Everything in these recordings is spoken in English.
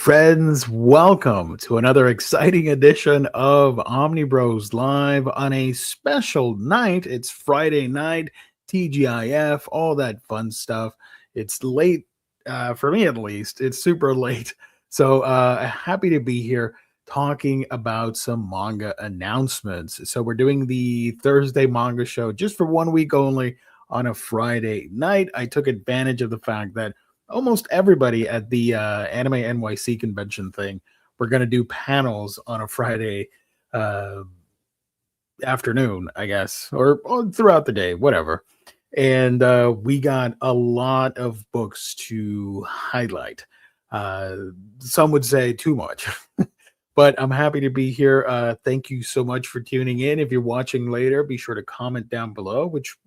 friends. Welcome to another exciting edition of Omnibros Live on a special night. It's Friday night, TGIF, all that fun stuff. It's late, for me at least. It's super late. So happy to be here talking about some manga announcements. So we're doing the Thursday manga show just for 1 week only on a Friday night. I took advantage of the fact that almost everybody at the Anime NYC convention thing, we're going to do panels on a Friday afternoon, I guess, or throughout the day, whatever. And we got a lot of books to highlight. Some would say too much, but I'm happy to be here. Thank you so much for tuning in. If you're watching later, be sure to comment down below which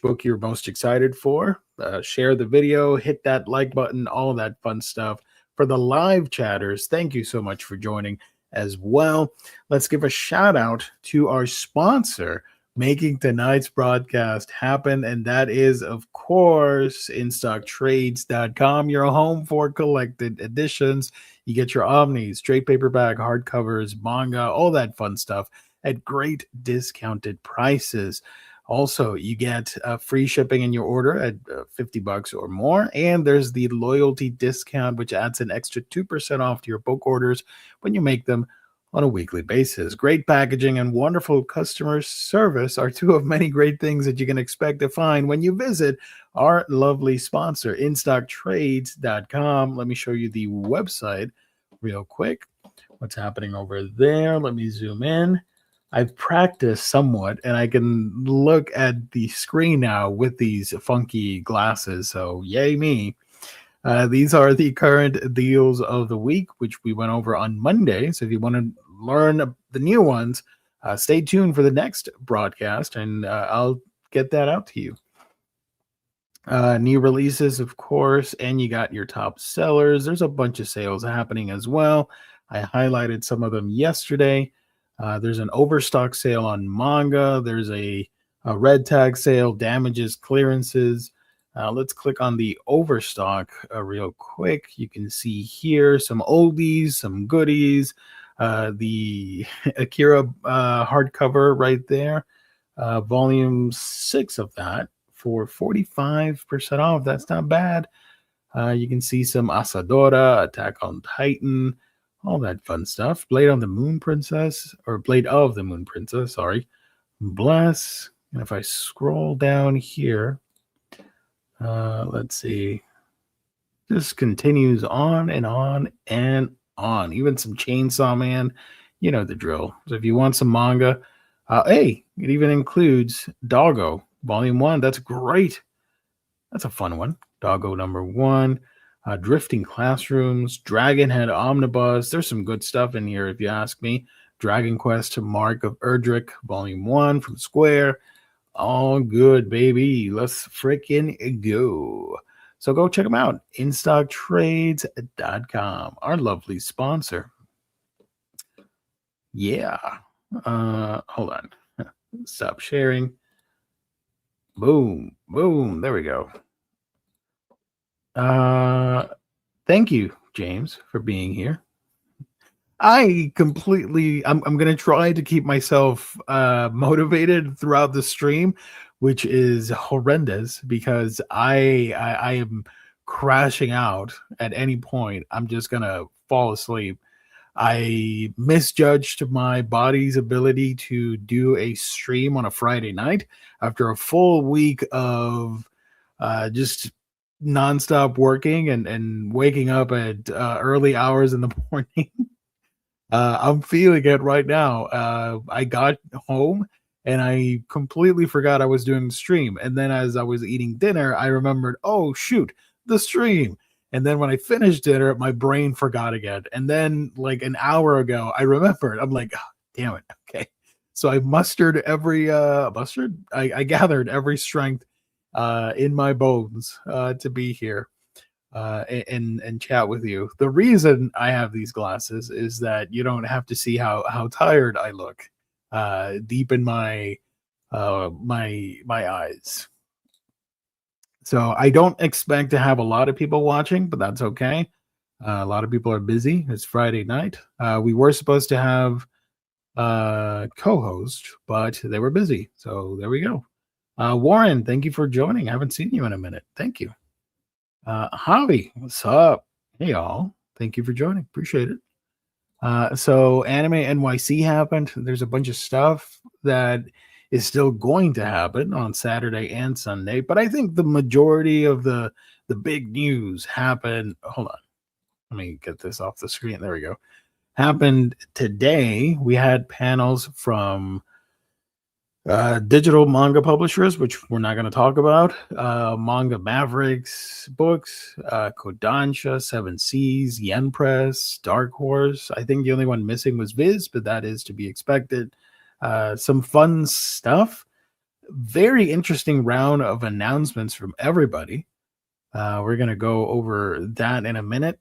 book you're most excited for. Share the video, hit that like button, all of that fun stuff. For the live chatters, thank you so much for joining as well. Let's give a shout out to our sponsor making tonight's broadcast happen, and that is, of course, InStockTrades.com, your home for collected editions. You get your Omnis, trade paperback, hardcovers, manga, all that fun stuff at great discounted prices. Also, you get free shipping in your order at $50 or more, and there's the loyalty discount, which adds an extra 2% off to your book orders when you make them on a weekly basis. Great packaging and wonderful customer service are two of many great things that you can expect to find when you visit our lovely sponsor, InStockTrades.com. Let me show you the website real quick. What's happening over there? Let me zoom in. I've practiced somewhat, and I can look at the screen now with these funky glasses, so yay me. These are the current deals of the week, which we went over on Monday. So if you want to learn the new ones, stay tuned for the next broadcast, and I'll get that out to you. New releases, of course, and you got your top sellers. There's a bunch of sales happening as well. I highlighted some of them yesterday. There's an overstock sale on manga. There's a red tag sale, damages, clearances. Let's click on the overstock real quick. You can see here some oldies, some goodies. The Akira hardcover right there. Volume 6 of that for 45% off. That's not bad. You can see some Asadora, Attack on Titan, all that fun stuff. Blade of the Moon Princess, sorry. Bless. And if I scroll down here, let's see. This continues on and on and on. Even some Chainsaw Man. You know the drill. So if you want some manga, hey, it even includes Doggo, Volume 1. That's great. That's a fun one. Doggo number 1. Drifting Classrooms, Dragonhead Omnibus. There's some good stuff in here, if you ask me. Dragon Quest, Mark of Erdrick, Volume 1 from Square. All good, baby. Let's freaking go. So go check them out. InStockTrades.com, our lovely sponsor. Yeah. Hold on. Stop sharing. Boom. Boom. There we go. Thank you, James, for being here. I'm going to try to keep myself motivated throughout the stream, which is horrendous because I am crashing out at any point. I'm just going to fall asleep. I misjudged my body's ability to do a stream on a Friday night after a full week of just nonstop working and waking up at early hours in the morning. I'm feeling it right now. I got home and I completely forgot I was doing the stream. And then as I was eating dinner, I remembered, oh, shoot, the stream. And then when I finished dinner, my brain forgot again. And then like an hour ago, I remembered. I'm like, oh, damn it. Okay. So I mustered I gathered every strength in my bones to be here and chat with you. The reason I have these glasses is that you don't have to see how tired I look deep in my eyes. So I don't expect to have a lot of people watching, but that's okay. A lot of people are busy. It's Friday night. We were supposed to have co-host, but they were busy. So there we go. Warren, thank you for joining. I haven't seen you in a minute. Thank you. Javi, what's up? Hey, all. Thank you for joining. Appreciate it. So Anime NYC happened. There's a bunch of stuff that is still going to happen on Saturday and Sunday, but I think the majority of the big news happened. Hold on. Let me get this off the screen. There we go. Happened today. We had panels from digital manga publishers, which we're not going to talk about. Manga Mavericks books, Kodansha, Seven Seas, Yen Press, Dark Horse. I think the only one missing was Viz, but that is to be expected. Some fun stuff. Very interesting round of announcements from everybody. We're going to go over that in a minute.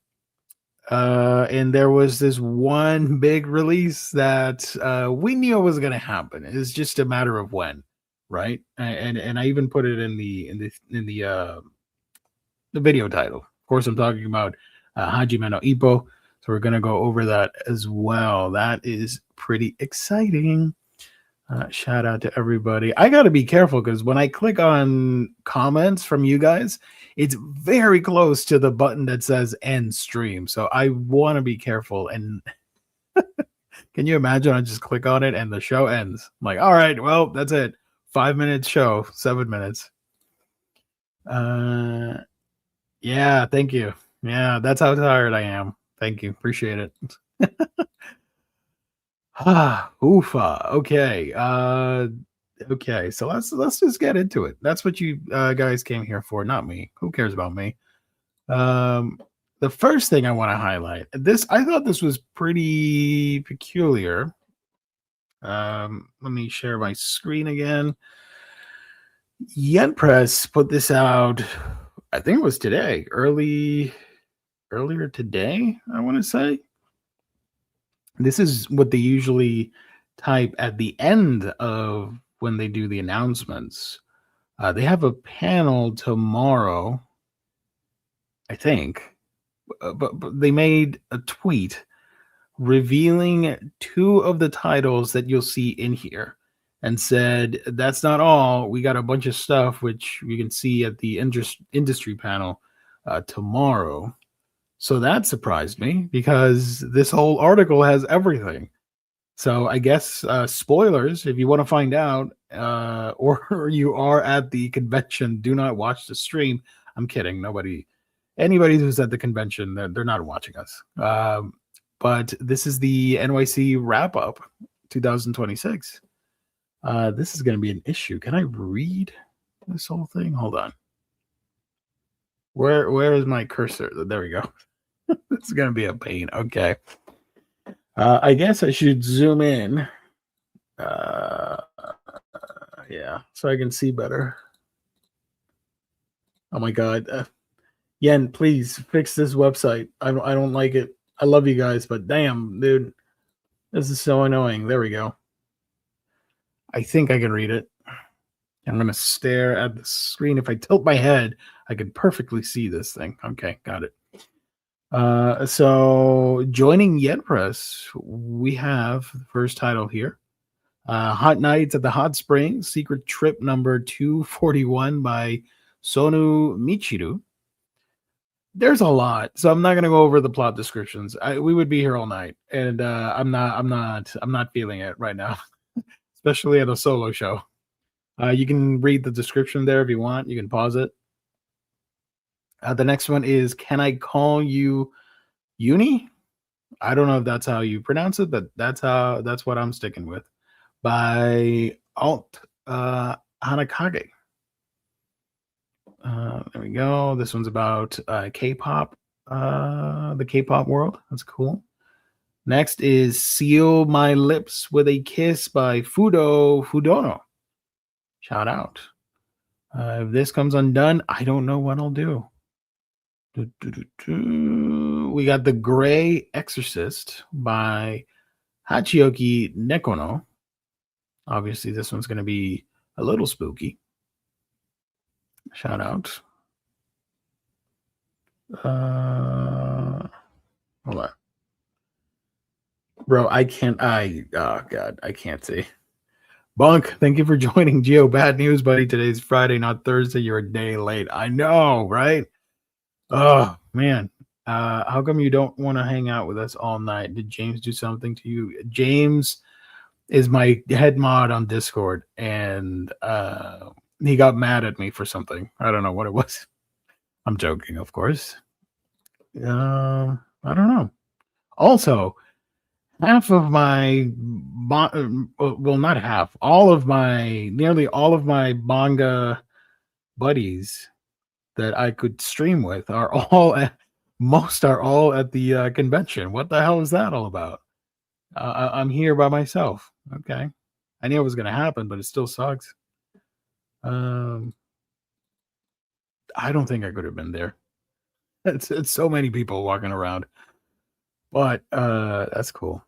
And there was this one big release that we knew was going to happen. It's just a matter of when, right? And I even put it in the video title. Of course, I'm talking about Hajime no Ippo. So we're going to go over that as well. That is pretty exciting. Shout out to everybody. I got to be careful because when I click on comments from you guys, it's very close to the button that says end stream. So I want to be careful. And can you imagine? I just click on it and the show ends. I'm like, all right, well, that's it. 5 minutes show, 7 minutes. Yeah, thank you. Yeah, that's how tired I am. Thank you. Appreciate it. Oofa. Okay. Okay. So let's just get into it. That's what you guys came here for, not me. Who cares about me? The first thing I want to highlight this. I thought this was pretty peculiar. Let me share my screen again. Yen Press put this out. I think it was today, earlier today. I want to say. This is what they usually type at the end of when they do the announcements. They have a panel tomorrow, I think, but they made a tweet revealing 2 of the titles that you'll see in here and said, that's not all. We got a bunch of stuff, which you can see at the industry panel tomorrow. So that surprised me because this whole article has everything. So I guess spoilers, if you want to find out or you are at the convention, do not watch the stream. I'm kidding. Anybody who's at the convention, they're not watching us. But this is the NYC wrap up 2026. This is going to be an issue. Can I read this whole thing? Hold on. Where is my cursor? There we go. This is going to be a pain. Okay. I guess I should zoom in. Yeah, so I can see better. Oh my God. Yen, please fix this website. I don't like it. I love you guys, but damn, dude. This is so annoying. There we go. I think I can read it. I'm going to stare at the screen. If I tilt my head, I can perfectly see this thing. Okay, got it. So joining Yen Press, we have the first title here. Hot Nights at the Hot Springs, Secret Trip number 241 by Sonu Michiru. There's a lot, so I'm not going to go over the plot descriptions. We would be here all night, and I'm not feeling it right now, especially at a solo show. You can read the description there if you want. You can pause it. The next one is Can I Call You Uni? I don't know if that's how you pronounce it, but that's what I'm sticking with. By Alt Hanakage. There we go. This one's about K-pop, the K-pop world. That's cool. Next is Seal My Lips with a Kiss by Fudono. Shout out. If this comes undone, I don't know what I'll do. We got The Gray Exorcist by Hachioki Nekono. Obviously, this one's going to be a little spooky. Shout out. Hold on. Bro, I can't. Oh, God, I can't see. Bunk, thank you for joining Geo. Bad news, buddy. Today's Friday, not Thursday. You're a day late. I know, right? Oh, man. How come you don't want to hang out with us all night? Did James do something to you? James is my head mod on Discord, and he got mad at me for something. I don't know what it was. I'm joking, of course. I don't know. Also, half of my well, not half, nearly all of my manga buddies that I could stream with are all most are all at the convention. What the hell is that all about? I'm here by myself. Okay, I knew it was going to happen, but it still sucks. I don't think I could have been there. It's so many people walking around, but that's cool.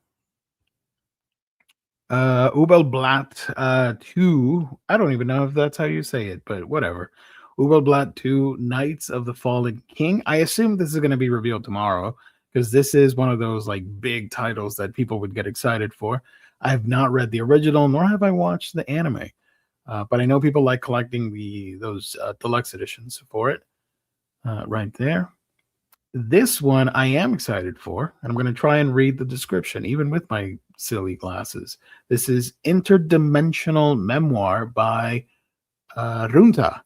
Ubelblatt 2. I don't even know if that's how you say it, but whatever. Ubelblatt 2, Knights of the Fallen King. I assume this is going to be revealed tomorrow because this is one of those like big titles that people would get excited for. I have not read the original, nor have I watched the anime, but I know people like collecting those deluxe editions for it. Right there. This one I am excited for, and I'm going to try and read the description, even with my silly glasses. This is Interdimensional Memoir by Runta.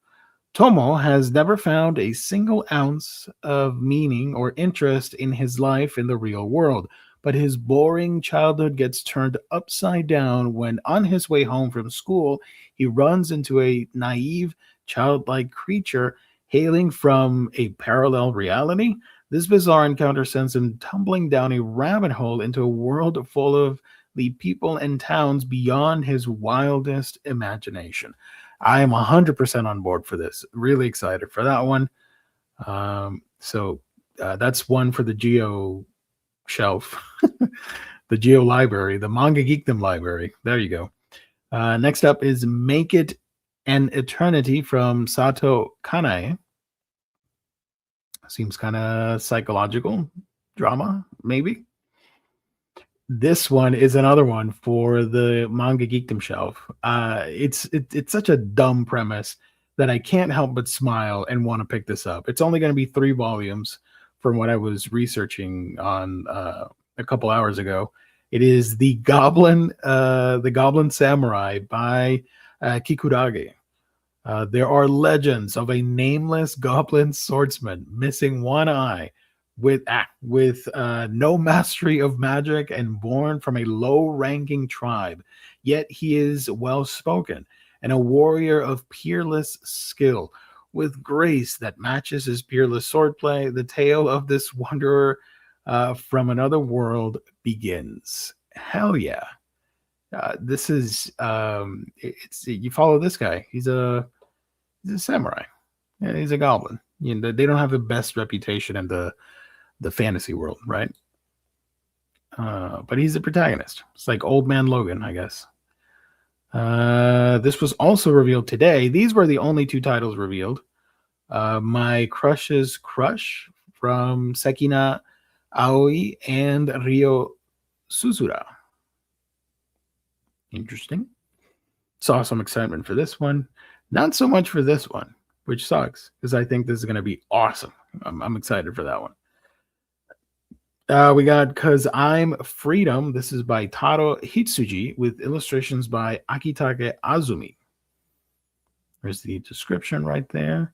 Tomo has never found a single ounce of meaning or interest in his life in the real world, but his boring childhood gets turned upside down when, on his way home from school, he runs into a naive, childlike creature hailing from a parallel reality. This bizarre encounter sends him tumbling down a rabbit hole into a world full of the people and towns beyond his wildest imagination. I am 100% on board for this. Really excited for that one. So that's one for the Geo shelf, the Geo library, the Manga Geekdom library. There you go. Next up is Make It an Eternity from Sato Kanae. Seems kind of psychological drama, maybe. This one is another one for the Manga Geekdom shelf. It's such a dumb premise that I can't help but smile and want to pick this up. It's only going to be 3 volumes from what I was researching on a couple hours ago. It is the Goblin Samurai by Kikurage. There are legends of a nameless goblin swordsman missing one eye, with no mastery of magic and born from a low-ranking tribe. Yet he is well-spoken and a warrior of peerless skill, with grace that matches his peerless swordplay. The tale of this wanderer from another world begins. Hell yeah! This is you follow this guy. He's a samurai. Yeah, he's a goblin. You know, they don't have the best reputation in the fantasy world, right? But he's the protagonist. It's like Old Man Logan, I guess. This was also revealed today. These were the only 2 titles revealed. My Crush's Crush from Sekina Aoi and Ryo Suzura. Interesting. Saw some excitement for this one. Not so much for this one, which sucks because I think this is going to be awesome. I'm excited for that one. We got Cause I'm Freedom. This is by Taro Hitsuji with illustrations by Akitake Azumi. There's the description right there.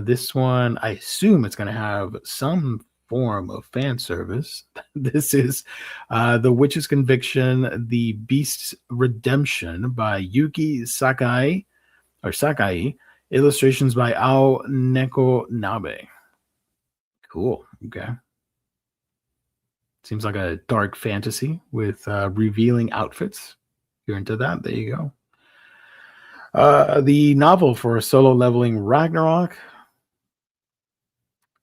This one, I assume it's going to have some form of fan service. This is The Witch's Conviction, The Beast's Redemption by Yuki Sakai, illustrations by Ao Neko Nabe. Cool. Okay. Seems like a dark fantasy with revealing outfits. If you're into that, there you go. The novel for Solo Leveling Ragnarok.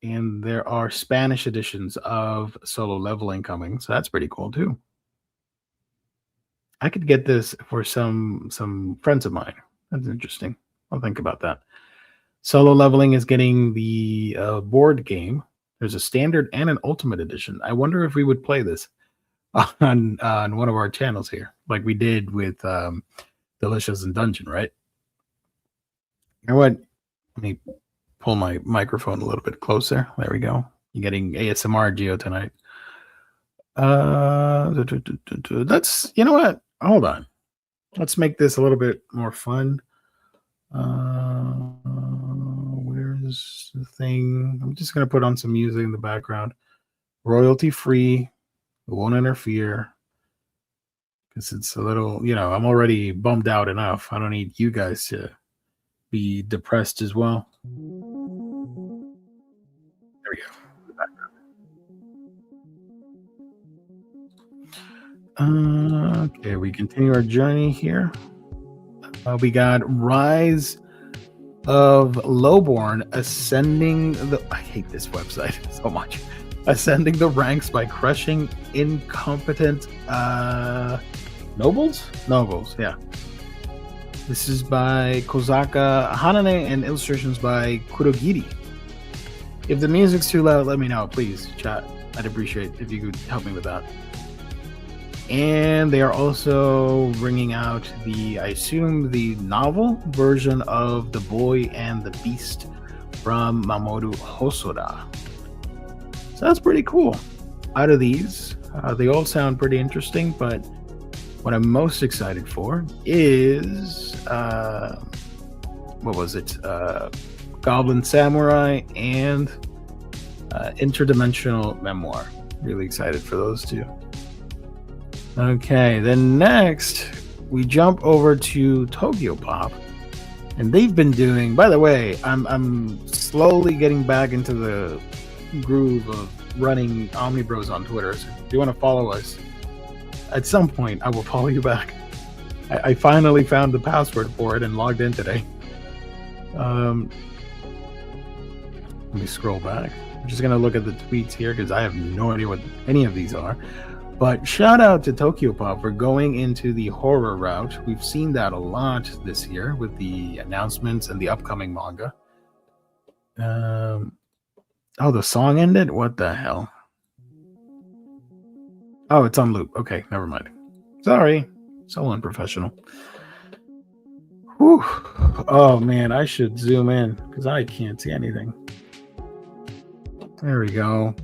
And there are Spanish editions of Solo Leveling coming, so that's pretty cool too. I could get this for some friends of mine. That's interesting. I'll think about that. Solo Leveling is getting the board game. There's a standard and an ultimate edition. I wonder if we would play this on one of our channels here, like we did with Delicious and Dungeon, right? You know what? Let me pull my microphone a little bit closer. There we go. You're getting ASMR Geo tonight. That's, you know what? Hold on. Let's make this a little bit more fun. Where's the thing? I'm just going to put on some music in the background. Royalty free. It won't interfere. Because it's a little, you know, I'm already bummed out enough. I don't need you guys to be depressed as well. There we go. Okay, we continue our journey here. We got Rise of Lowborn ascending the... I hate this website so much. Ascending the ranks by crushing incompetent nobles? Nobles, yeah. This is by Kozaka Hanane and illustrations by Kurogiri. If the music's too loud, let me know, please, chat. I'd appreciate if you could help me with that. And they are also bringing out the, I assume, the novel version of The Boy and the Beast from Mamoru Hosoda. So that's pretty cool. Out of these, they all sound pretty interesting, but what I'm most excited for is, what was it? Goblin Samurai and Interdimensional Memoir. Really excited for those two. Okay, then next we jump over to Tokyo Pop, and they've been doing. By the way, I'm slowly getting back into the groove of running Omnibros on Twitter. So if you want to follow us, at some point I will follow you back. I finally found the password for it and logged in today. Let me scroll back. I'm just gonna look at the tweets here because I have no idea what any of these are. But shout out to Tokyo Pop for going into the horror route. We've seen that a lot this year with the announcements and the upcoming manga. Oh, the song ended? What the hell? Oh, it's on loop. Okay, never mind. Sorry. So unprofessional. Whew. Oh, man, I should zoom in because I can't see anything. There we go.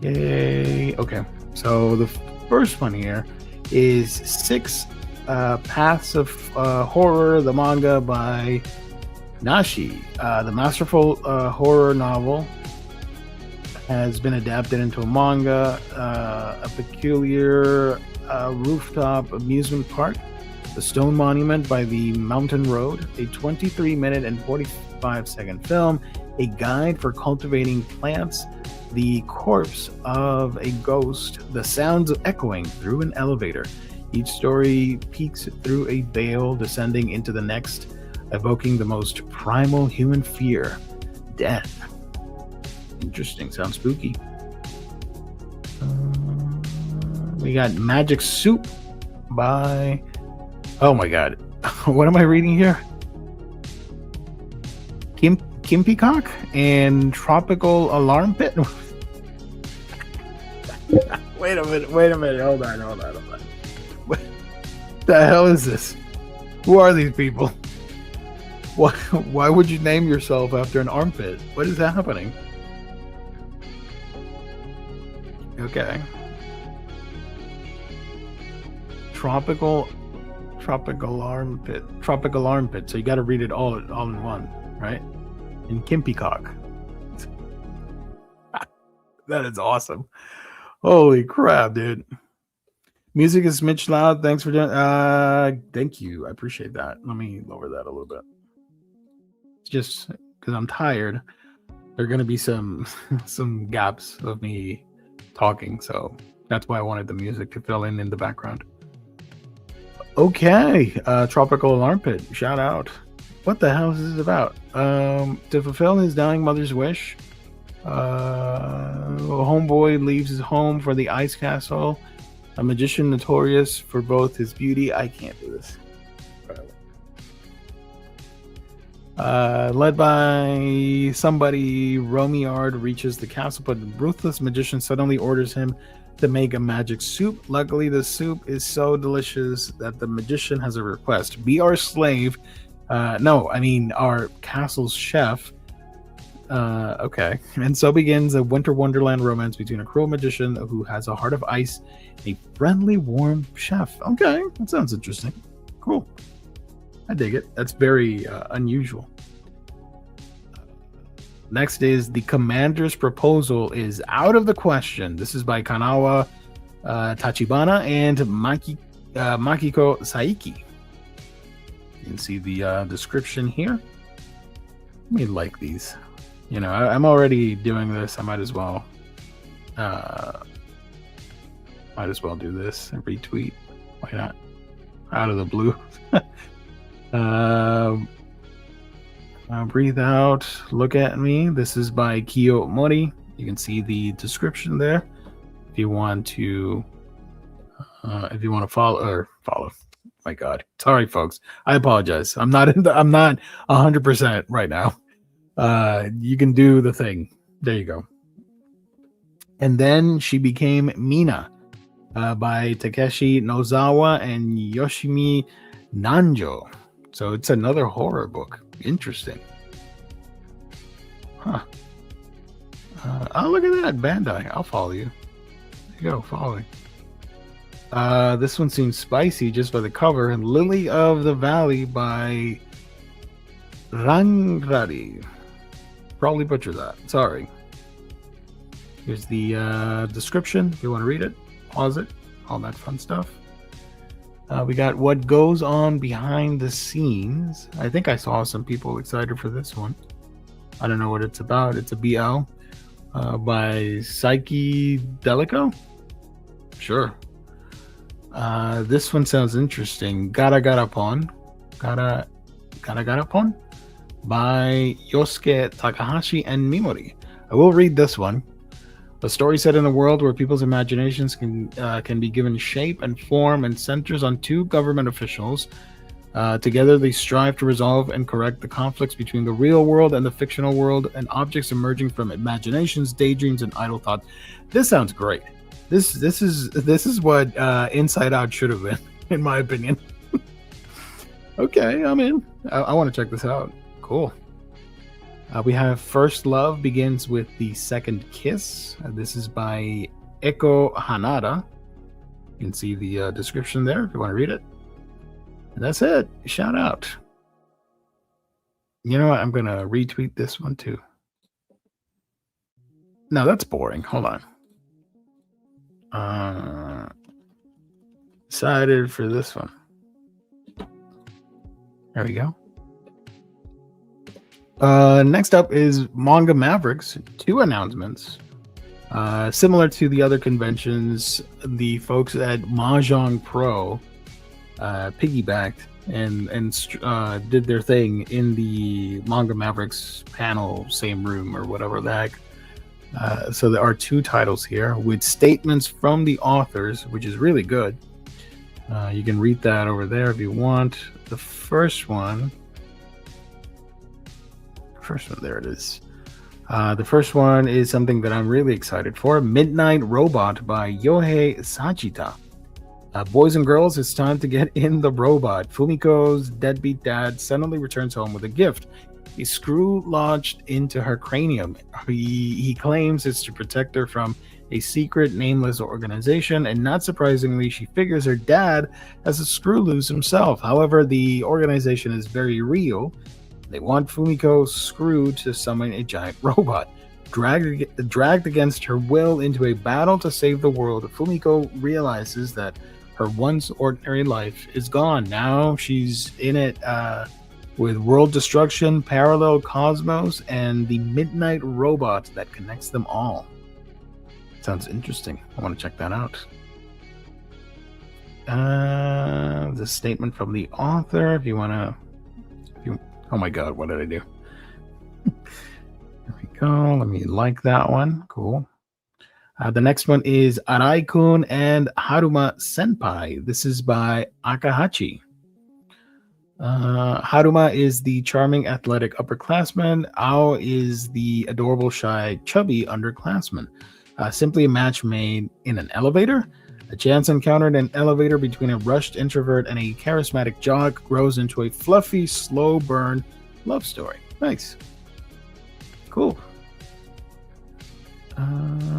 Yay. Okay, so the first one here is 6 Paths of Horror, the manga by Nashi. The masterful horror novel has been adapted into a manga. A peculiar rooftop amusement park, the Stone Monument by the Mountain Road, a 23-minute and 45-second film, a guide for cultivating plants, the corpse of a ghost, the sounds echoing through an elevator. Each story peeks through a veil, descending into the next, evoking the most primal human fear, death. Interesting, sounds spooky. We got Magic Soup by... Oh my god. What am I reading here? Kim Peacock and Tropical Alarm Pit. Wait a minute. Hold on. What the hell is this? Who are these people? Why would you name yourself after an armpit? What is happening? Okay. Tropical armpit. Tropical armpit. So you got to read it all in one, right? In Kimpeacock. That is awesome. Holy crap, dude. Music is Mitch Loud. Thanks for doing. Thank you. I appreciate that. Let me lower that a little bit. Just because I'm tired, there are gonna be some gaps of me talking, so that's why I wanted the music to fill in the background. Okay, Tropical Alarm Pit. Shout out. What the hell is this about? To fulfill his dying mother's wish, a homeboy leaves his home for the ice castle. A magician notorious for both his beauty. I can't do this. Led by somebody, Romiard reaches the castle, but the ruthless magician suddenly orders him to make a magic soup. Luckily, the soup is so delicious that the magician has a request. Be our slave. No, I mean our castle's chef. Okay. And so begins a winter wonderland romance between a cruel magician who has a heart of ice and a friendly, warm chef. Okay, that sounds interesting. Cool. I dig it. That's very unusual. Next is The Commander's Proposal is Out of the Question. This is by Kanawa Tachibana and Makiko Saiki. You can see the description here. Let me like these. You know, I'm already doing this. I might as well do this and retweet. Why not? Out of the blue. Breathe out. Look at me. This is by Kiyo Mori. You can see the description there. If you want to follow. My God, sorry, folks. I apologize. I'm not 100% right now. You can do the thing. There you go. And then She Became Mina by Takeshi Nozawa and Yoshimi Nanjo. So it's another horror book. Interesting. Huh. Oh, look at that. Bandai. I'll follow you. There you go. Following. This one seems spicy just by the cover. Lily of the Valley by Rangrari. Probably butchered that. Sorry. Here's the description. If you want to read it, pause it. All that fun stuff. We got What Goes On Behind the Scenes. I think I saw some people excited for this one. I don't know what it's about. It's a BL by Psyche Delico. Sure. This one sounds interesting. Gara Gara Pon by Yosuke Takahashi and Mimori. I will read this one. A story set in a world where people's imaginations can be given shape and form and centers on two government officials. Together they strive to resolve and correct the conflicts between the real world and the fictional world and objects emerging from imaginations, daydreams, and idle thoughts. This sounds great. This is what Inside Out should have been, in my opinion. Okay, I'm in. I want to check this out. Cool. We have First Love Begins with the Second Kiss. This is by Eko Hanada. You can see the description there if you want to read it. And that's it. Shout out. You know what? I'm going to retweet this one too. No, that's boring. Hold on. Excited for this one. There we go. Next up is Manga Mavericks. 2 announcements. Similar to the other conventions, the folks at Mahjong Pro piggybacked and did their thing in the Manga Mavericks panel, same room or whatever the heck. So there are 2 titles here with statements from the authors, which is really good. You can read that over there if you want. The first one, there it is. The first one is something that I'm really excited for. Midnight Robot by Yohei Sajita. Boys and girls, it's time to get in the robot. Fumiko's deadbeat dad suddenly returns home with a gift. A screw lodged into her cranium. He claims it's to protect her from a secret, nameless organization, and not surprisingly, she figures her dad has a screw loose himself. However, the organization is very real. They want Fumiko's screw to summon a giant robot. Dragged against her will into a battle to save the world, Fumiko realizes that her once ordinary life is gone. Now she's in it with world destruction, parallel cosmos, and the midnight robot that connects them all. Sounds interesting. I want to check that out. The statement from the author, if you want to... Oh my God, what did I do? There we go. Let me like that one. Cool. The next one is Arai-kun and Haruma Senpai. This is by Akahachi. Haruma is the charming, athletic upperclassman. Ao is the adorable, shy, chubby underclassman. Simply a match made in an elevator. A chance encounter in an elevator between a rushed introvert and a charismatic jock grows into a fluffy, slow burn love story. Nice. Cool.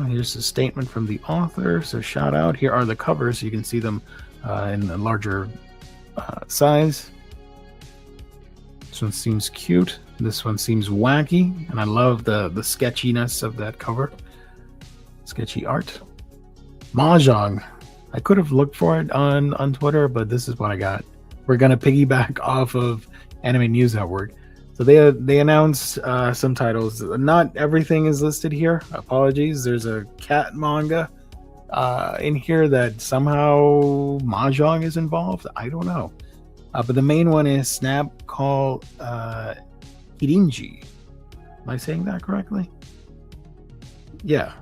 Here's a statement from the author. So shout out. Here are the covers. You can see them in a larger size. This one seems cute. This one seems wacky. And I love the sketchiness of that cover. Sketchy art. Mahjong. I could have looked for it on Twitter, but this is what I got. We're going to piggyback off of Anime News Network. So they announced some titles. Not everything is listed here. Apologies. There's a cat manga in here that somehow Mahjong is involved. I don't know. But the main one is Snap Call Hirinji. Am I saying that correctly? Yeah.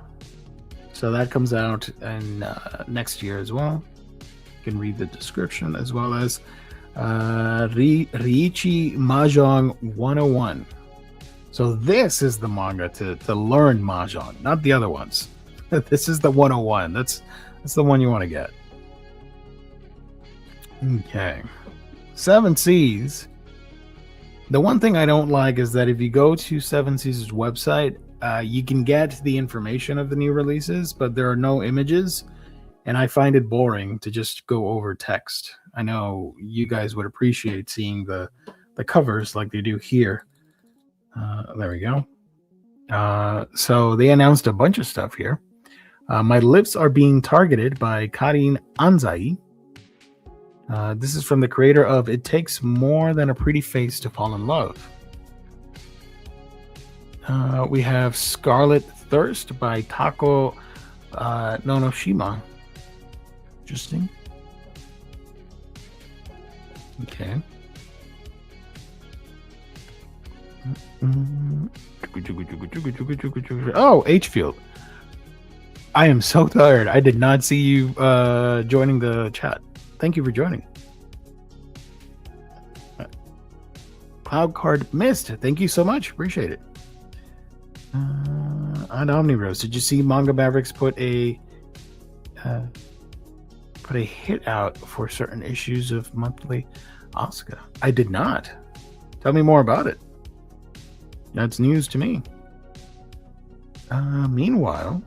So that comes out in next year as well. You can read the description, as well as Riichi Mahjong 101. So this is the manga to learn Mahjong, not the other ones. This is the 101. That's the one you want to get. Okay. 7 Seas. The one thing I don't like is that if you go to 7 Seas' website, you can get the information of the new releases, but there are no images, and I find it boring to just go over text. I know you guys would appreciate seeing the covers like they do here. There we go. So they announced a bunch of stuff here. My lips are being targeted by Karin Anzai. This is from the creator of It Takes More Than a Pretty Face to Fall in Love. We have Scarlet Thirst by Tako Nonoshima. Interesting. Okay. Oh, H-Field. I am so tired. I did not see you joining the chat. Thank you for joining. Cloud Card Mist. Thank you so much. Appreciate it. On Omnibros, did you see Manga Mavericks put a hit out for certain issues of monthly Asuka? I did not. Tell me more about it. That's news to me. Meanwhile,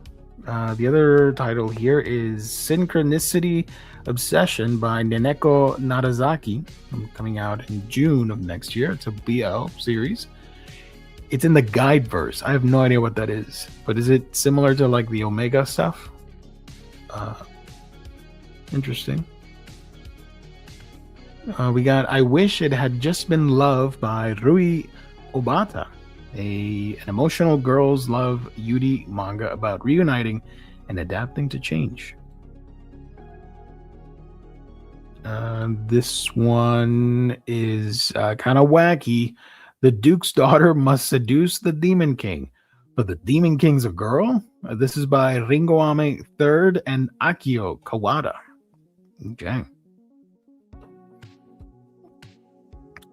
the other title here is Synchronicity Obsession by Neneko Narazaki, coming out in June of next year. It's a BL series. It's in the guide verse. I have no idea what that is, but is it similar to like the Omega stuff? Interesting. We got I Wish It Had Just Been Love by Rui Obata, an emotional girls' love Yuri manga about reuniting and adapting to change. This one is kind of wacky. The Duke's daughter must seduce the Demon King, but the Demon King's a girl? This is by Ringoame III and Akio Kawada. Okay.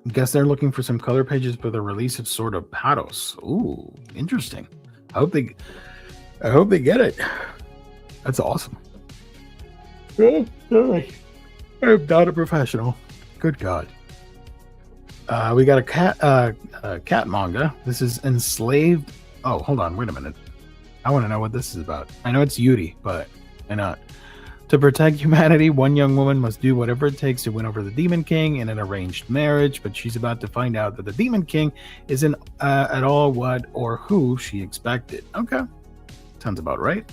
Guess they're looking for some color pages for the release of Sword of Paros. Ooh, interesting. I hope they get it. That's awesome. Oh, sorry. I'm not a professional. Good God. We got a cat manga. This is Enslaved. Oh, hold on. Wait a minute. I want to know what this is about. I know it's Yuri, but why not? To protect humanity, one young woman must do whatever it takes to win over the Demon King in an arranged marriage, but she's about to find out that the Demon King isn't at all what or who she expected. Okay. Sounds about right.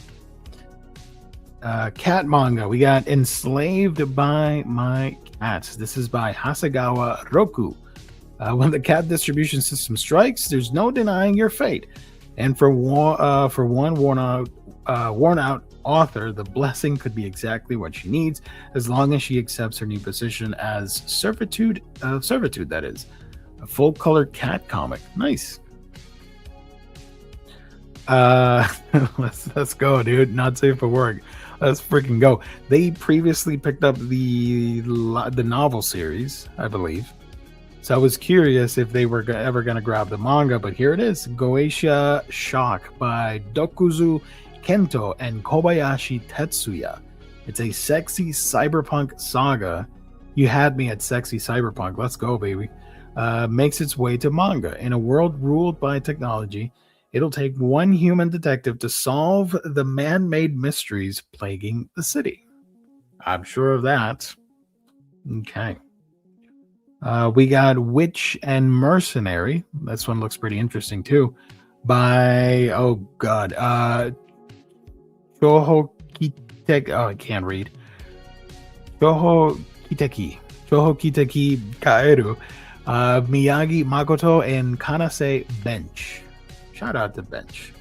Cat manga. We got Enslaved by My Cats. This is by Hasegawa Roku. When the cat distribution system strikes, there's no denying your fate. And for one worn out author, the blessing could be exactly what she needs, as long as she accepts her new position as servitude. That is a full-color cat comic. Nice. Let's go, dude. Not safe for work. Let's freaking go. They previously picked up the novel series, I believe. So I was curious if they were ever going to grab the manga, but here it is. Goetia Shock by Dokuzu Kento and Kobayashi Tetsuya. It's a sexy cyberpunk saga. You had me at sexy cyberpunk. Let's go, baby. Makes its way to manga. In a world ruled by technology, it'll take one human detective to solve the man-made mysteries plaguing the city. I'm sure of that. Okay. We got Witch and Mercenary. This one looks pretty interesting too. By Shoho Kiteki. Oh, I can't read. Shoho Kiteki Kaeru. Miyagi Makoto and Kanase Bench. Shout out to Bench.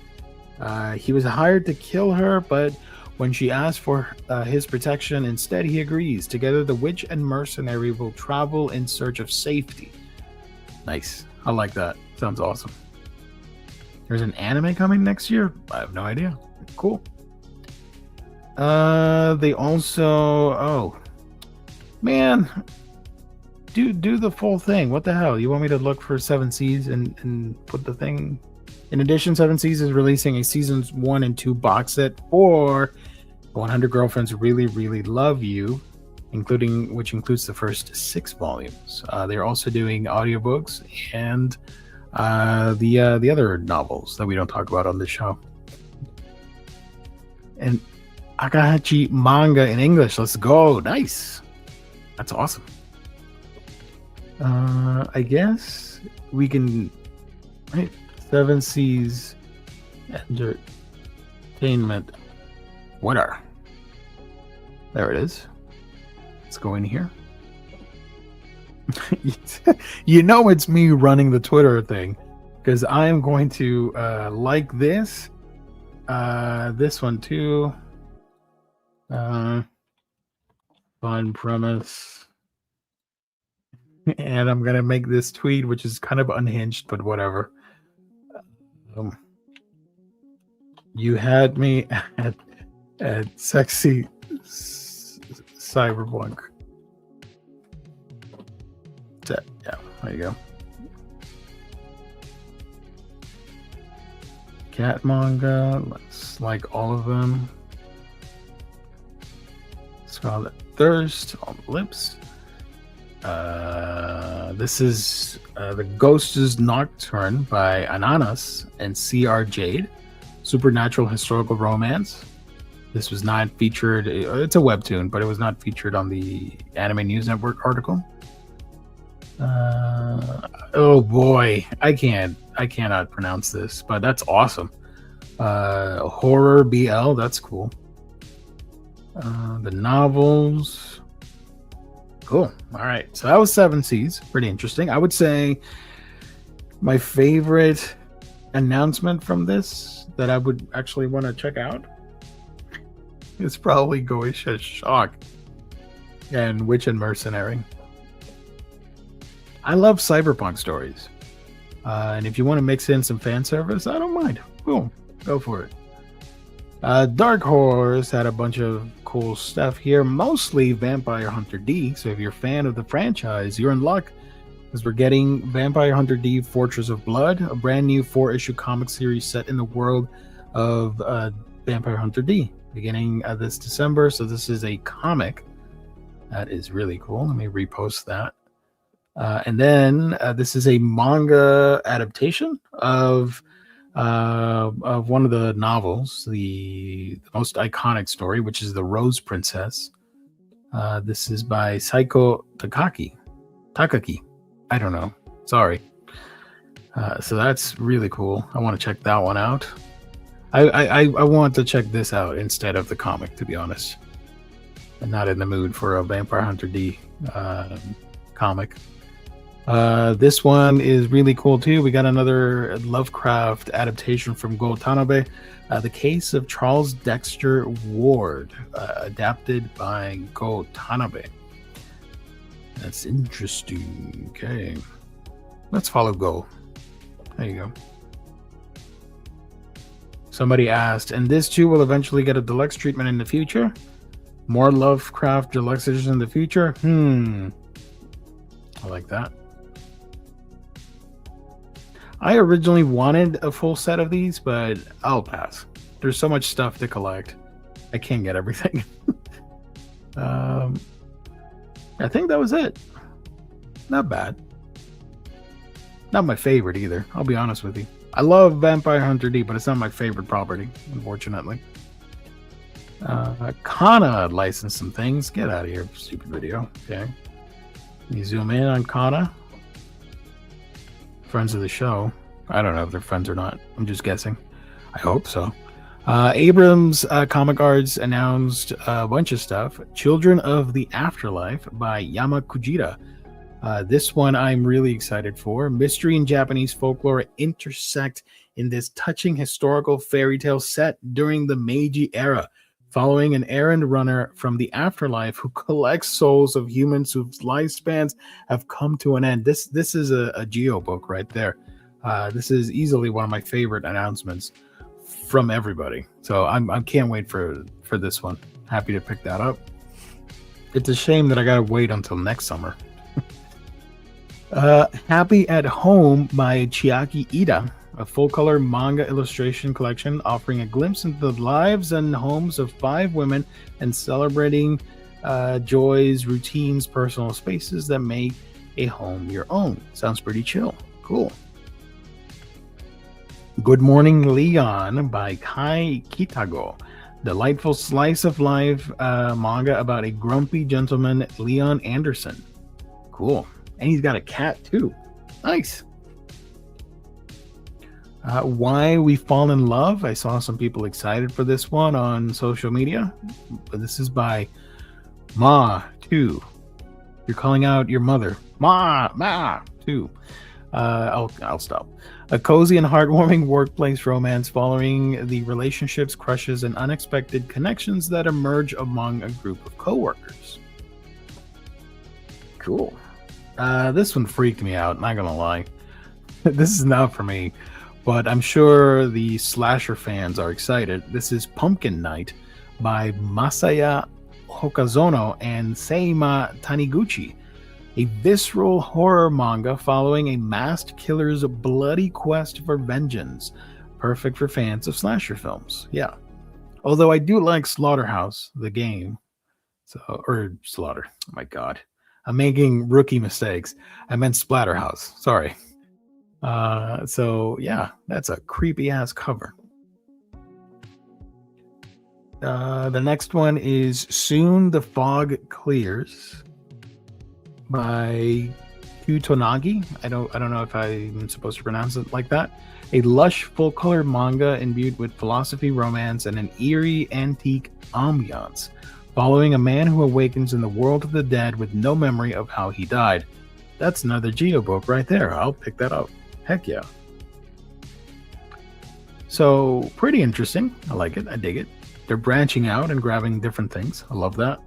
He was hired to kill her, but when she asked for his protection, instead he agrees. Together, the witch and mercenary will travel in search of safety. Nice. I like that. Sounds awesome. There's an anime coming next year? I have no idea. Cool. They also... Oh. Man. Do the full thing. What the hell? You want me to look for 7 Seas and put the thing... In addition, 7 Seas is releasing a seasons 1 and 2 box set for 100 Girlfriends Really, Really Love You, which includes the first 6 volumes. They're also doing audiobooks and the other novels that we don't talk about on this show. And Akahachi manga in English. Let's go. Nice. That's awesome. I guess we can... Right. 7 Seas Entertainment winner. There it is. Let's go in here. You know it's me running the Twitter thing, because I am going to like this. This one too. Fun premise. And I'm going to make this tweet, which is kind of unhinged, but whatever. You had me at sexy cyberpunk. Yeah, there you go. Cat manga. Let's like all of them. Scarlet Thirst on the lips. This is The Ghost's Nocturne by Ananas and C.R. Jade. Supernatural historical romance. This was not featured. It's a webtoon, but it was not featured on the Anime News Network article. Oh boy, I cannot pronounce this, but that's awesome. Horror BL, that's cool. The novels. Cool. All right. So that was 7 Seas. Pretty interesting. I would say my favorite announcement from this that I would actually want to check out is probably Goetia Shock and Witch and Mercenary. I love cyberpunk stories. And if you want to mix in some fan service, I don't mind. Boom. Go for it. Dark Horse had a bunch of cool stuff here, mostly Vampire Hunter D. So if you're a fan of the franchise, you're in luck, because we're getting Vampire Hunter D Fortress of Blood, a brand new 4-issue comic series set in the world of Vampire Hunter D, beginning this December. So this is a comic. That is really cool. Let me repost that. And then this is a manga adaptation of one of the novels, the most iconic story, which is The Rose Princess. This is by Saiko Takaki. I don't know. Sorry. So that's really cool. I want to check that one out. I want to check this out instead of the comic, to be honest. I'm not in the mood for a Vampire Hunter D comic. This one is really cool too. We got another Lovecraft adaptation from Go Tanabe, The Case of Charles Dexter Ward, adapted by Go Tanabe. That's interesting. Okay, let's follow Go. There you go. Somebody asked, and this too will eventually get a deluxe treatment in the future? More Lovecraft deluxe edition in the future? I like that. I originally wanted a full set of these, but I'll pass. There's so much stuff to collect. I can't get everything. I think that was it. Not bad. Not my favorite either, I'll be honest with you. I love Vampire Hunter D, but it's not my favorite property, unfortunately. Kana licensed some things. Get out of here, stupid video. Okay. You zoom in on Kana. Friends of the show. I don't know if they're friends or not. I'm just guessing. I hope so. Abrams Comic Arts announced a bunch of stuff. Children of the Afterlife by Yama Kujita. This one I'm really excited for. Mystery and Japanese folklore intersect in this touching historical fairy tale set during the Meiji era, following an errand runner from the afterlife who collects souls of humans whose lifespans have come to an end. This is a Geo book right there. This is easily one of my favorite announcements from everybody. So I can't wait for this one. Happy to pick that up. It's a shame that I gotta wait until next summer. Happy at Home by Chiaki Ida, a full-color manga illustration collection offering a glimpse into the lives and homes of 5 women and celebrating joys, routines, personal spaces that make a home your own. Sounds pretty chill. Cool. Good Morning Leon by Kai Kitago. Delightful slice of life manga about a grumpy gentleman, Leon Anderson. Cool. And he's got a cat too. Nice. Why We Fall in Love. I saw some people excited for this one on social media. But this is by Ma 2. You're calling out your mother. Ma 2. I'll stop. A cozy and heartwarming workplace romance following the relationships, crushes, and unexpected connections that emerge among a group of coworkers. Cool. This one freaked me out, not gonna lie. This is not for me, but I'm sure the slasher fans are excited. This is Pumpkin Night by Masaya Hokazono and Seima Taniguchi. A visceral horror manga following a masked killer's bloody quest for vengeance. Perfect for fans of slasher films. Yeah. Although I do like Slaughterhouse, the game. Slaughter. Oh my god. I'm making rookie mistakes. I meant Splatterhouse. Sorry. So yeah, that's a creepy ass cover. The next one is Soon the Fog Clears by Kutonagi. I don't know if I'm supposed to pronounce it like that. A lush, full-color manga imbued with philosophy, romance, and an eerie, antique ambiance, following a man who awakens in the world of the dead with no memory of how he died. That's another Geo book right there. I'll pick that up. Heck yeah. So, pretty interesting. I like it. I dig it. They're branching out and grabbing different things. I love that.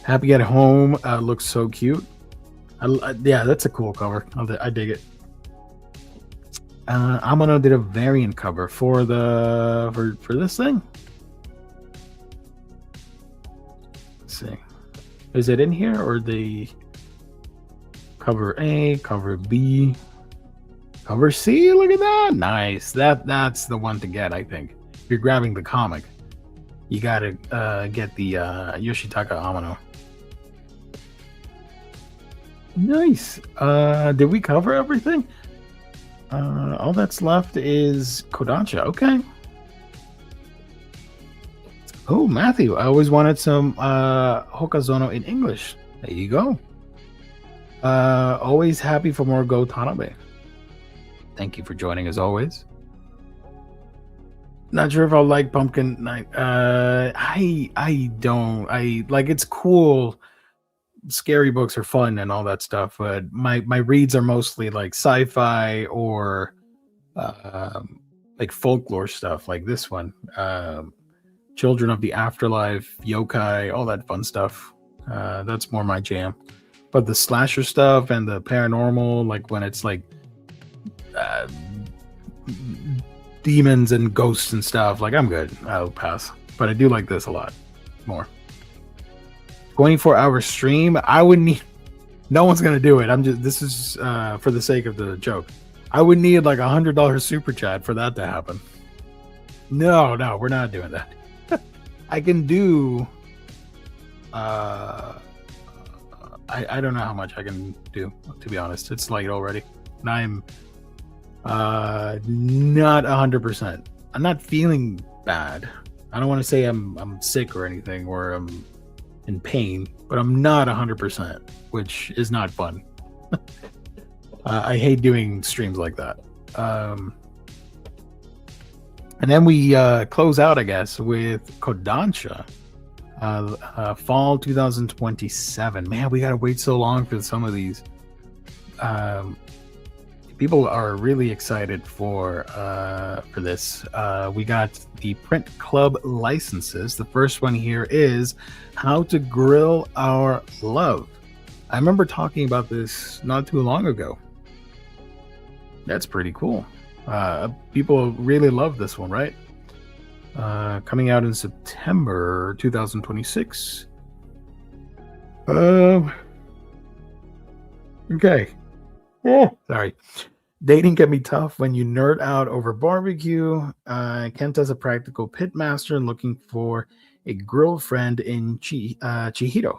Happy at Home looks so cute. Yeah, that's a cool cover. I dig it. Amano did a variant cover for this thing. Let's see. Is it in here or the cover A, cover B, cover C? Look at that. Nice. That's the one to get, I think. If you're grabbing the comic, you gotta get the Yoshitaka Amano. Nice. Did we cover everything? All that's left is Kodansha. Okay. Oh, Matthew. I always wanted some Hokazono in English. There you go. Always happy for more Go Tanabe. Thank you for joining as always. Not sure if I'll like Pumpkin Night. I don't. It's cool. Scary books are fun and all that stuff, but my reads are mostly like sci-fi or like folklore stuff, like this one. Children of the Afterlife, yokai, all that fun stuff. That's more my jam. But the slasher stuff and the paranormal, like when it's like demons and ghosts and stuff, like I'm good. I'll pass. But I do like this a lot more. 24-hour stream. I would need No one's gonna do it. This is for the sake of the joke. I would need like $100 super chat for that to happen. No, we're not doing that. I can do I don't know how much I can do, to be honest. It's late already. And I'm not 100%. I'm not feeling bad. I don't want to say I'm sick or anything, or I'm in pain, but I'm not 100%, which is not fun. I hate doing streams like that. And then we close out, I guess, with Kodansha. Fall 2027. Man, we gotta wait so long for some of these. People are really excited for this. We got the print club licenses. The first one here is How to Grill Our Love. I remember talking about this not too long ago. That's pretty cool. People really love this one, right? Coming out in September 2026. Okay. Sorry. Dating can be tough when you nerd out over barbecue. Kenta's a practical pitmaster and looking for a girlfriend in Chihiro,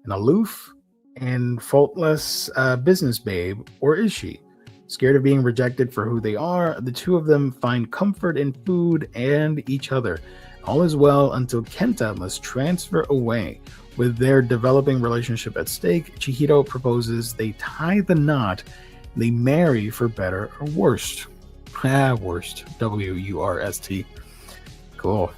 an aloof and faultless business babe, or is she? Scared of being rejected for who they are, the two of them find comfort in food and each other. All is well until Kenta must transfer away. With their developing relationship at stake, Chihiro proposes they tie the knot. They marry for better or worse. Worst. W-U-R-S-T. Cool.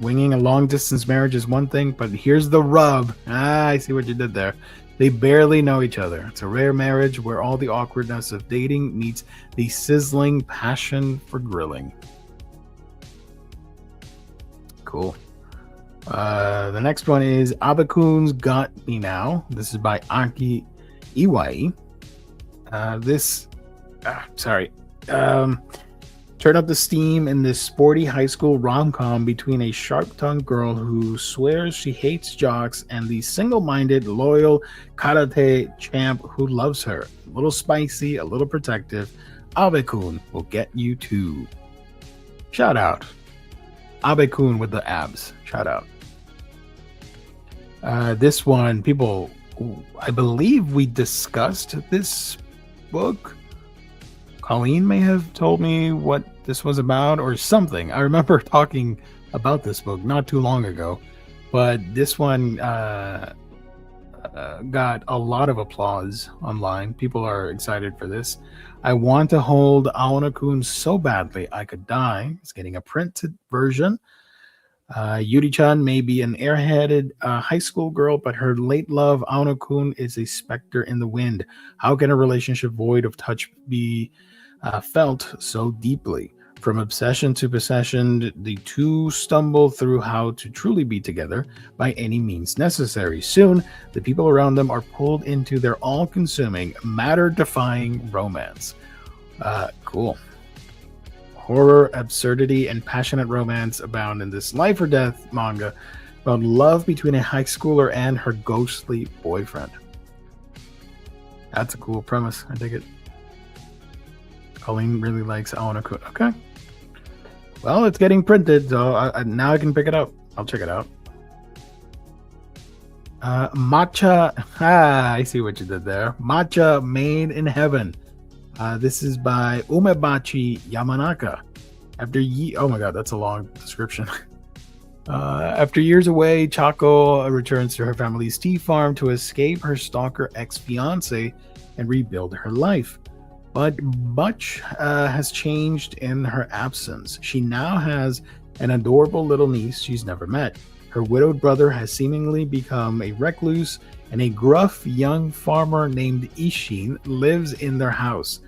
Winging a long-distance marriage is one thing, but here's the rub. I see what you did there. They barely know each other. It's a rare marriage where all the awkwardness of dating meets the sizzling passion for grilling. Cool. The next one is Abakun's Got Me Now. This is by Aki Iwai. Turn up the steam in this sporty high school rom-com between a sharp-tongued girl who swears she hates jocks and the single-minded, loyal karate champ who loves her. A little spicy, a little protective. Abe-kun will get you too. Shout out. Abe-kun with the abs. Shout out. This one, people, I believe we discussed this book. Colleen may have told me what this was about or something. I remember talking about this book not too long ago, but this one got a lot of applause online. People are excited for this. I want to hold Aono-kun so badly I could die. It's getting a printed version. Yuri-chan may be an airheaded high school girl, but her late love, Aono-kun, is a specter in the wind. How can a relationship void of touch be felt so deeply? From obsession to possession, the two stumble through how to truly be together by any means necessary. Soon, the people around them are pulled into their all-consuming, matter-defying romance. Cool. Horror, absurdity, and passionate romance abound in this life or death manga about love between a high schooler and her ghostly boyfriend. That's a cool premise. I dig it. Colleen really likes Aono-kun. Okay. Well, it's getting printed, so now I can pick it up. I'll check it out. Matcha. I see what you did there. Matcha Made in Heaven. This is by Umebachi Yamanaka. Oh my god, that's a long description. After years away, Chako returns to her family's tea farm to escape her stalker ex-fiance and rebuild her life. But much has changed in her absence. She now has an adorable little niece she's never met. Her widowed brother has seemingly become a recluse, and a gruff young farmer named Ishin lives in their house,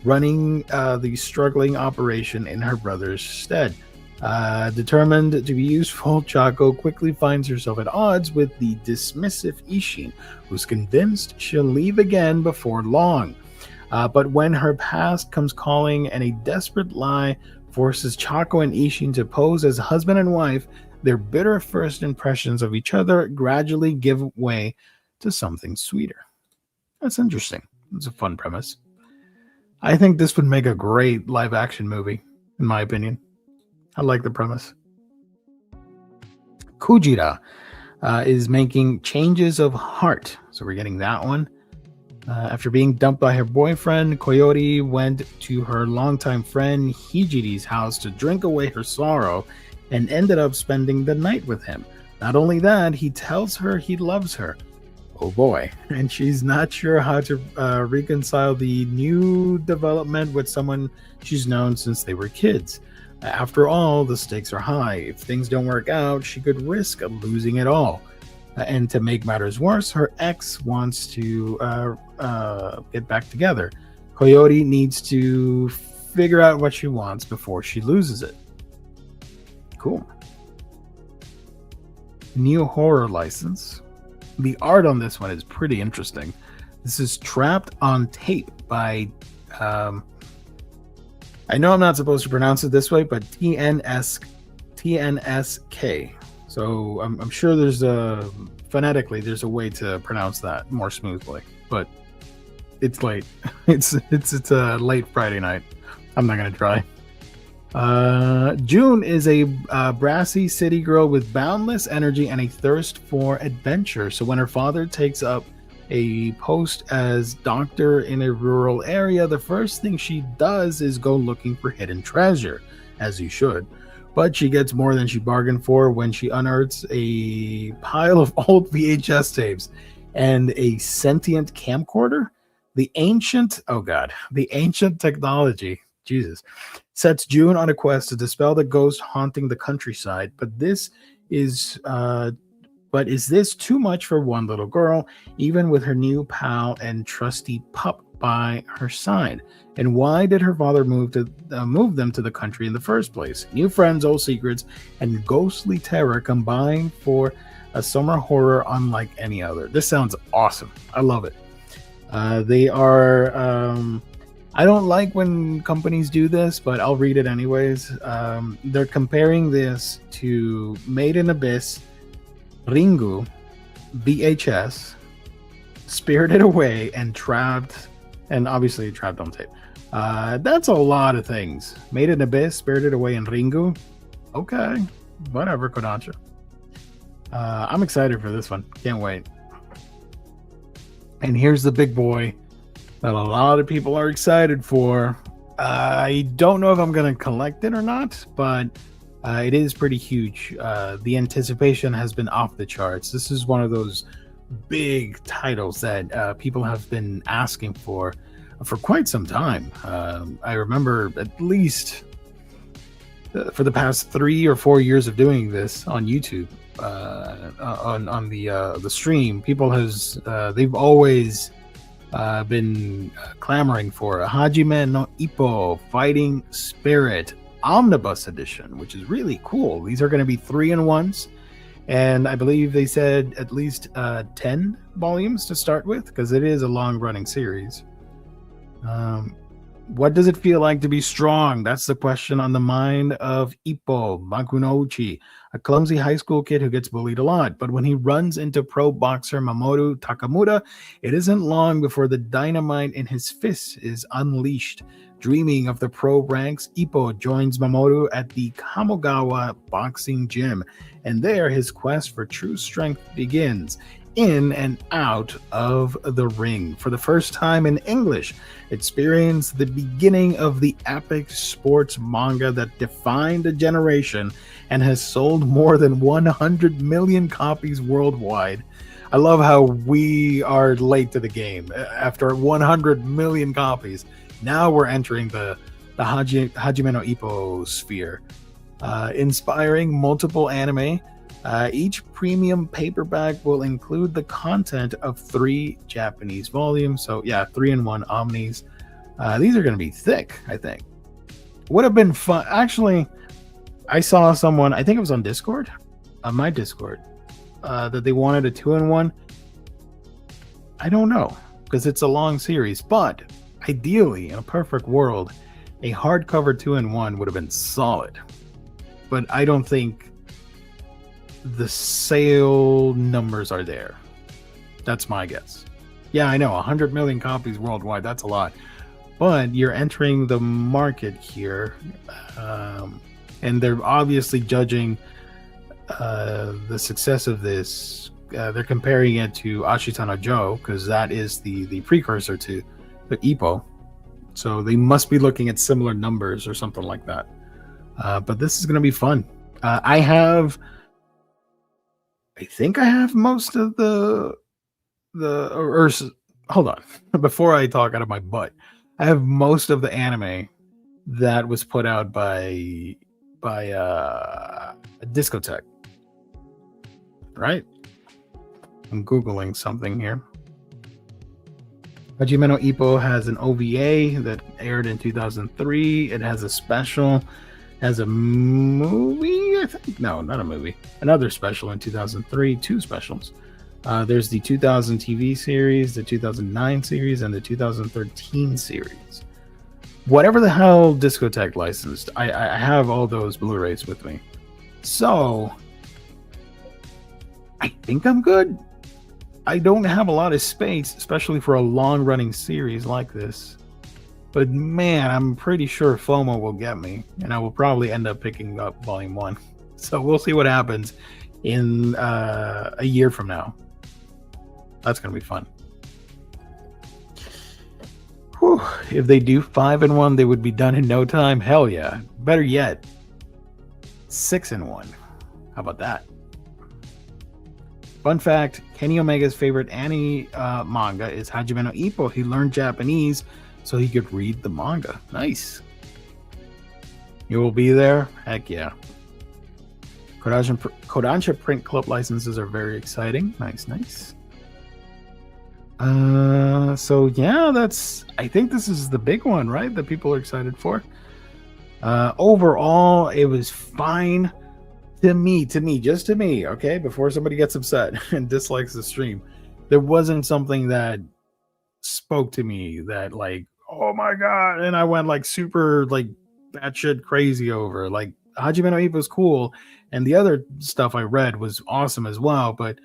running the struggling operation in her brother's stead. Determined to be useful, Chako quickly finds herself at odds with the dismissive Ishin, who's convinced she'll leave again before long. But when her past comes calling and a desperate lie forces Chako and Ishin to pose as husband and wife, their bitter first impressions of each other gradually give way to something sweeter. That's interesting. It's a fun premise. I think this would make a great live action movie, in my opinion. I like the premise. Kujira is making changes of heart. So we're getting that one. After being dumped by her boyfriend, Koyori went to her longtime friend Hijiri's house to drink away her sorrow and ended up spending the night with him. Not only that, he tells her he loves her. Oh boy. And she's not sure how to reconcile the new development with someone she's known since they were kids. After all, the stakes are high. If things don't work out, she could risk losing it all. And to make matters worse, her ex wants to get back together. Koyori needs to figure out what she wants before she loses it. Cool. New horror license. The art on this one is pretty interesting. This is Trapped on Tape by, I know I'm not supposed to pronounce it this way, but TNSK. So I'm sure there's phonetically there's a way to pronounce that more smoothly, but it's late. It's a late Friday night. I'm not gonna try. June is a brassy city girl with boundless energy and a thirst for adventure. So when her father takes up a post as doctor in a rural area, the first thing she does is go looking for hidden treasure, as you should. But she gets more than she bargained for when she unearths a pile of old VHS tapes and a sentient camcorder. The ancient technology, Jesus, sets June on a quest to dispel the ghost haunting the countryside. But is this too much for one little girl, even with her new pal and trusty pup by her side? And why did her father move them to the country in the first place? New friends, old secrets, and ghostly terror combined for a summer horror unlike any other. This sounds awesome. I love it. They are... I don't like when companies do this, but I'll read it anyways. They're comparing this to Made in Abyss, Ringu, VHS, Spirited Away, and Trapped, and obviously Trapped on Tape. That's a lot of things. Made in Abyss, Spirited Away, and Ringu. Okay, whatever, Kodansha. I'm excited for this one. Can't wait. And here's the big boy that a lot of people are excited for. I don't know if I'm going to collect it or not, but it is pretty huge. The anticipation has been off the charts. This is one of those big titles that people have been asking for quite some time. I remember at least for the past 3 or 4 years of doing this on YouTube, on the stream, people they've always been clamoring for a Hajime no Ippo Fighting Spirit Omnibus Edition, which is really cool. These are going to be 3-in-1s, and I believe they said at least 10 volumes to start with, because it is a long-running series. What does it feel like to be strong? That's the question on the mind of Ippo Makunouchi, a clumsy high school kid who gets bullied a lot. But when he runs into pro boxer Mamoru Takamura, it isn't long before the dynamite in his fists is unleashed. Dreaming of the pro ranks, Ippo joins Mamoru at the Kamogawa boxing gym, and there his quest for true strength begins. In and out of the ring. For the first time in English, experience the beginning of the epic sports manga that defined a generation and has sold more than 100 million copies worldwide. I love how we are late to the game. After 100 million copies, now we're entering the Hajime no Ippo sphere. Inspiring multiple anime. Each premium paperback will include the content of 3 Japanese volumes. So yeah, 3-in-1 omnis. These are going to be thick, I think. Would have been fun. Actually, I saw someone, I think it was on Discord, on my Discord, that they wanted a 2-in-1. I don't know, because it's a long series, but ideally, in a perfect world, a hardcover 2-in-1 would have been solid. But I don't think the sale numbers are there. That's my guess. Yeah, I know, 100 million copies worldwide. That's a lot. But you're entering the market here, and they're obviously judging the success of this. They're comparing it to Ashitano Joe because that is the precursor to the Ippo. So they must be looking at similar numbers or something like that. But this is going to be fun. I think I have most of hold on. Before I talk out of my butt, I have most of the anime that was put out by a discotheque. Right? I'm Googling something here. Hajime no Ippo has an OVA that aired in 2003. It has a special. Has a movie, I think. No, not a movie. Another special in 2003. Two specials. There's the 2000 TV series, the 2009 series, and the 2013 series. Whatever the hell Discotheque licensed, I have all those Blu-rays with me. So, I think I'm good. I don't have a lot of space, especially for a long-running series like this. But man, I'm pretty sure FOMO will get me, and I will probably end up picking up Volume 1. So we'll see what happens in a year from now. That's going to be fun. Whew. If they do 5 in 1, they would be done in no time. Hell yeah. Better yet, 6 in 1. How about that? Fun fact, Kenny Omega's favorite anime manga is Hajime no Ippo. He learned Japanese so he could read the manga. Nice. You will be there? Heck yeah. Kodansha Print Club licenses are very exciting. Nice. So yeah, I think this is the big one, right? That people are excited for. Overall, it was fine to me, just to me, okay? Before somebody gets upset and dislikes the stream. There wasn't something that spoke to me that like, oh my god, and I went like super like batshit crazy over. Like Hajime no Ippo was cool, and the other stuff I read was awesome as well, but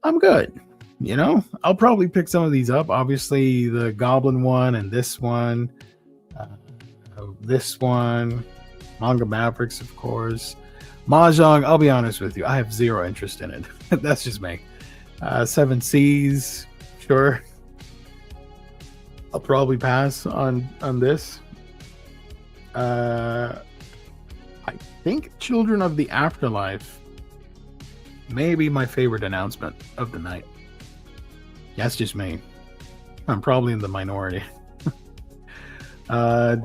I'm good. You know, I'll probably pick some of these up. Obviously, the Goblin one and this one, Manga Mavericks, of course. Mahjong, I'll be honest with you, I have zero interest in it. That's just me. Seven Seas, sure. I'll probably pass on this. I think Children of the Afterlife may be my favorite announcement of the night. That's just me. I'm probably in the minority.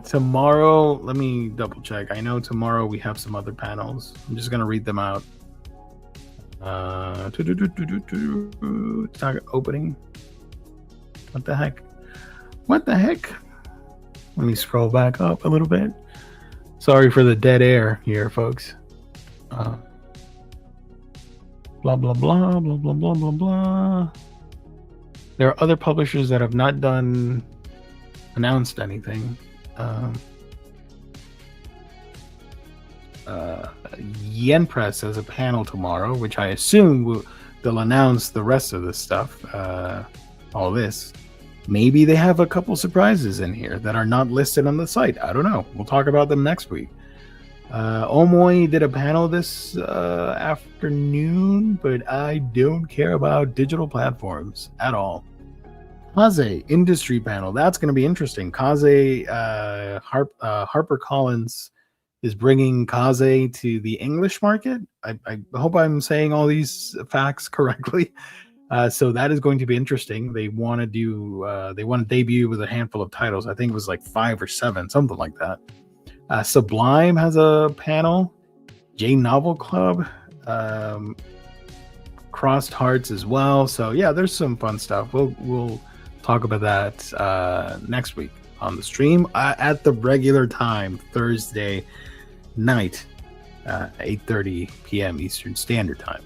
Tomorrow, let me double check. I know tomorrow we have some other panels. I'm just going to read them out. Opening. What the heck? Let me scroll back up a little bit. Sorry for the dead air here, folks. Blah, blah, blah, blah, blah, blah, blah, blah. There are other publishers that have not announced anything. Yen Press has a panel tomorrow, which I assume they'll announce the rest of this stuff. All this. Maybe they have a couple surprises in here that are not listed on the site. I don't know. We'll talk about them next week. Omoi did a panel this afternoon, but I don't care about digital platforms at all. Kaze industry panel. That's going to be interesting. Kaze, HarperCollins is bringing Kaze to the English market. I hope I'm saying all these facts correctly. So that is going to be interesting. They want to debut with a handful of titles. I think it was like 5 or 7, something like that. Sublime has a panel. J Novel Club, Crossed Hearts as well. So yeah, there's some fun stuff. We'll talk about that next week on the stream at the regular time, Thursday night, 8:30 p.m. Eastern Standard Time.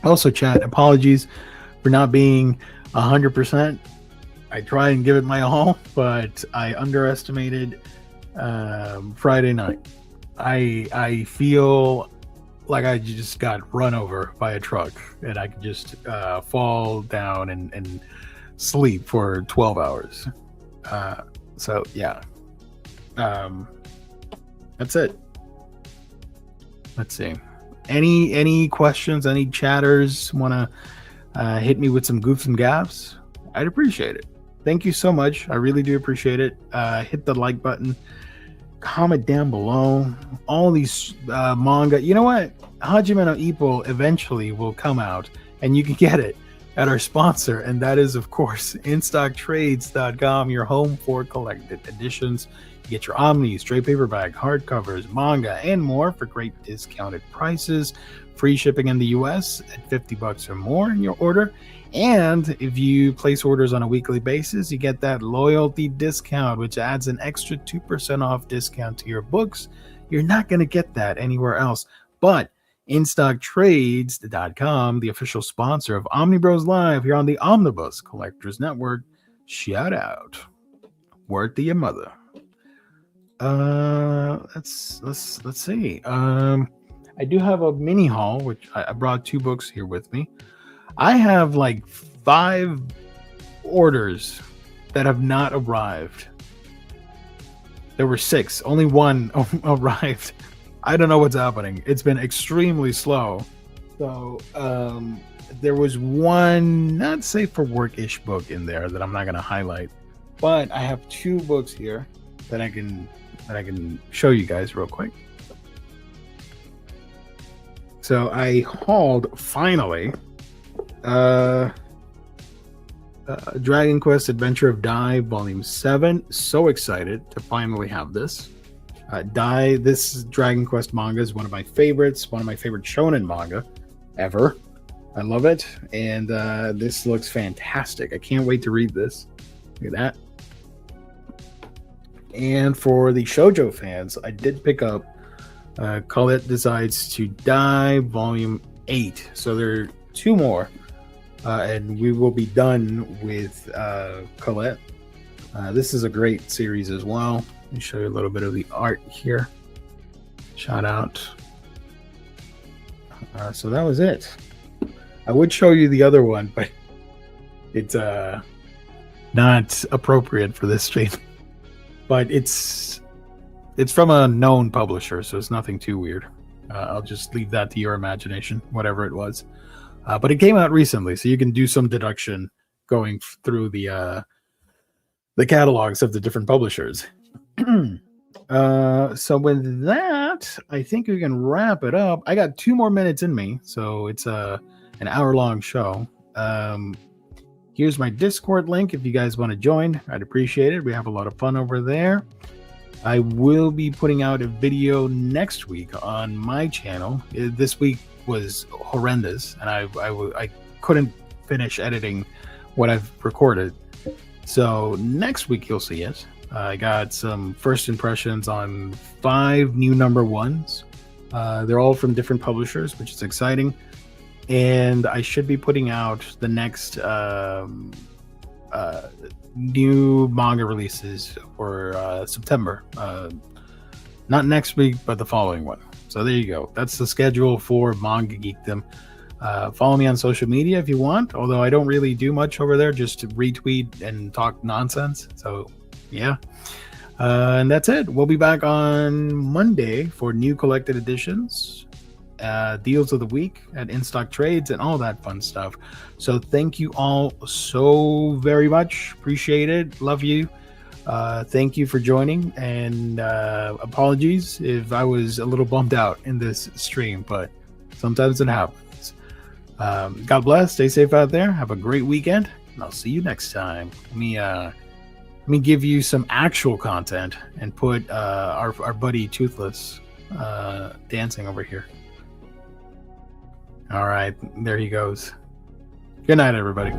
Also, chat, apologies for not being 100%. I try and give it my all, but I underestimated Friday night. I feel like I just got run over by a truck, and I could just fall down and sleep for 12 hours. So yeah, um, that's it. Let's see. Any questions? Any chatters want to hit me with some goofs and gaffs? I'd appreciate it. Thank you so much. I really do appreciate it. Hit the like button. Comment down below. All these manga. You know what? Hajime no Ippo eventually will come out, and you can get it at our sponsor, and that is, of course, InStockTrades.com, your home for collected editions. You get your Omni, straight paperback, hardcovers, manga, and more for great discounted prices. Free shipping in the US at $50 or more in your order. And if you place orders on a weekly basis, you get that loyalty discount, which adds an extra 2% off discount to your books. You're not going to get that anywhere else. But InStockTrades.com, the official sponsor of Omnibros Live here on the Omnibus Collectors Network. Shout out. Word to your mother. Let's see. I do have a mini haul, which I brought 2 books here with me. I have like 5 orders that have not arrived. There were 6. Only 1 arrived. I don't know what's happening. It's been extremely slow. So there was one not safe for work-ish book in there that I'm not going to highlight. But I have 2 books here that I can show you guys real quick. So I hauled finally Dragon Quest Adventure of Dai Volume 7. So excited to finally have this. Dai, this Dragon Quest manga is one of my favorites, one of my favorite shonen manga ever. I love it, and this looks fantastic. I can't wait to read this. Look at that. And for the shoujo fans, I did pick up Colette Decides to Die Volume 8. So there are 2 more, and we will be done with Colette. This is a great series as well. Let me show you a little bit of the art here. Shout out. So that was it. I would show you the other one, but it's not appropriate for this stream. But it's from a known publisher, so it's nothing too weird. I'll just leave that to your imagination, whatever it was. But it came out recently, so you can do some deduction going through the catalogs of the different publishers. So with that, I think we can wrap it up. I got 2 more minutes in me, so it's an hour-long show. Here's my Discord link if you guys want to join. I'd appreciate it. We have a lot of fun over there. I will be putting out a video next week on my channel. This week was horrendous, and I couldn't finish editing what I've recorded. So next week you'll see it. I got some first impressions on 5 new number 1s. They're all from different publishers, which is exciting. And I should be putting out the next new manga releases for September. Not next week, but the following one. So there you go. That's the schedule for Manga Geekdom. Follow me on social media if you want, although I don't really do much over there, just to retweet and talk nonsense. So yeah. And that's it. We'll be back on Monday for new collected editions, deals of the week at In-Stock Trades, and all that fun stuff. So thank you all so very much. Appreciate it. Love you. Thank you for joining, and apologies if I was a little bummed out in this stream, but sometimes it happens. God bless. Stay safe out there. Have a great weekend, and I'll see you next time. Let me give you some actual content and put our buddy Toothless dancing over here. All right, there he goes. Good night, everybody.